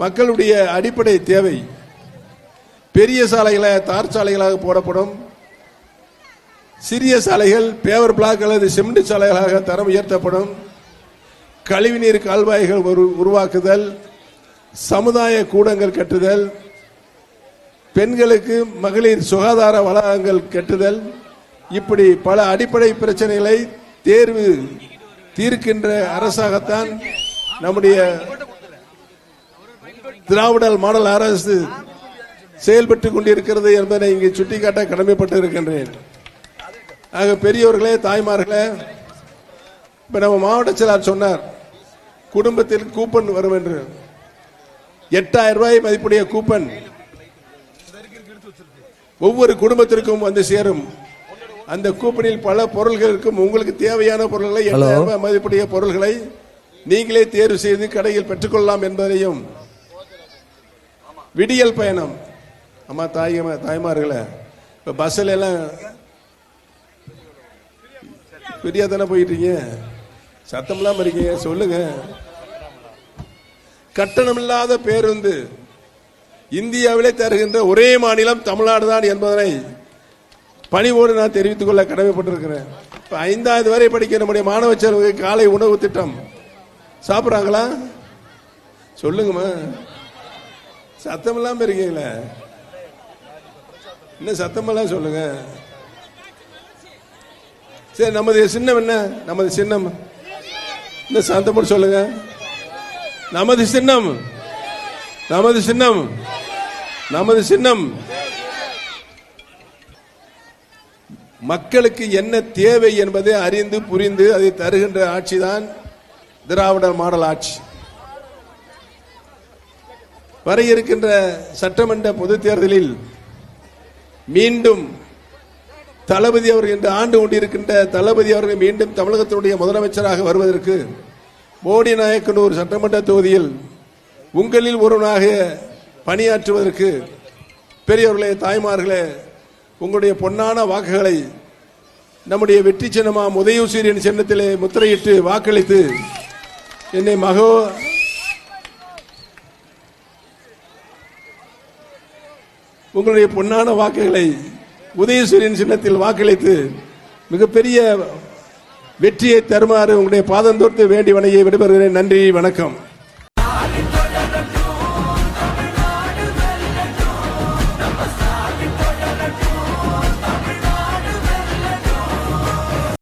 மக்களுடைய அடிப்படை தேவை. பெரிய சாலைகளை தார் சாலைகளாக போடப்படும், சிறிய சாலைகள் பேவர் பிளாக் அல்லது சிமெண்ட் சாலைகளாக தரம் உயர்த்தப்படும். கழிவுநீர் கால்வாய்கள் உருவாக்குதல், சமுதாய கூடங்கள் கட்டுதல், பெண்களுக்கு மகளிர் சுகாதார வளாகங்கள் கட்டுதல், இப்படி பல அடிப்படை பிரச்சனைகளை தீர்க்கின்ற அரசாகத்தான் நம்முடைய திராவிட மாடல் அரசு செயல்பட்டுக் கொண்டிருக்கிறது என்பதை இங்கு சுட்டிக்காட்ட கடமைப்பட்டு இருக்கின்றேன். ஆக பெரியோர்களே, தாய்மார்களே, இப்ப நம்ம மாவட்ட செயலாளர் சொன்னார், குடும்பத்தில் கூப்பன் வரும் என்று. 8000 ரூபாய் மதிப்புடைய கூப்பன் ஒவ்வொரு குடும்பத்திற்கும் வந்து சேரும். அந்த கூப்பனில் பல பொருள்கள் இருக்கும். உங்களுக்கு தேவையான பொருள்களை 8000 ரூபாய் மதிப்புடைய பொருள்களை நீங்களே தேர்வு செய்து கடையில் பெற்றுக்கொள்ளலாம் என்பதையும், விடியல் பயணம், அம்மா தாய்மார்களே, இப்ப பஸ்ல எல்லாம் பெரியா தானே போயிட்டு இருக்கீங்க, சத்தம்லாம் இருக்கீங்க, சொல்லுங்க. கட்டணமில்லாத பேருந்து இந்தியாவிலே தருகின்ற ஒரே மாநிலம் தமிழ்நாடு தான் என்பதனை பணிவோடு நான் தெரிவித்துக் கொள்ள கடமைப்பட்டிருக்கிறேன். 5வது வரை படிக்க நம்முடைய மாணவ செல்வங்களுக்கு காலை உணவு திட்டம் சாப்பிட்றாங்களா? சொல்லுங்கம்மா, சத்தம் இல்லாம இருக்கீங்களே, என்ன சத்தமெல்லாம் சொல்லுங்க. சரி, நமது சின்னம் என்ன? நமது சின்னம் இந்த சத்தம் சொல்லுங்க. நமது சின்னம், நமது சின்னம், நமது சின்னம். மக்களுக்கு என்ன தேவை என்பதை அறிந்து புரிந்து அதை தருகின்ற ஆட்சிதான் திராவிட மாடல் ஆட்சி. வர இருக்கின்ற சட்டமன்ற பொதுத் தேர்தலில் மீண்டும் தளபதி அவர்கள் என்று ஆண்டு கொண்டிருக்கின்ற தளபதி அவர்கள் மீண்டும் தமிழகத்தினுடைய முதலமைச்சராக வருவதற்கு போடி நாயக்கனூர் சட்டமன்ற தொகுதியில் உங்களில் ஒருவனாக பணியாற்றுவதற்கு பெரியவர்களே, தாய்மார்களே, உங்களுடைய பொன்னான வாக்குகளை நம்முடைய வெற்றி சின்னமாம் உதயசூரியன் சின்னத்திலே முத்திரையிட்டு வாக்களித்து என்னை உங்களுடைய பொன்னான வாக்குகளை உதயசூரியன் சின்னத்தில் வாக்களித்து மிகப்பெரிய வெற்றியை தருமாறு உங்களுடைய பாதந்தோர்த்து வேண்டி வணங்கி விடைபெறுகிறேன். நன்றி, வணக்கம்.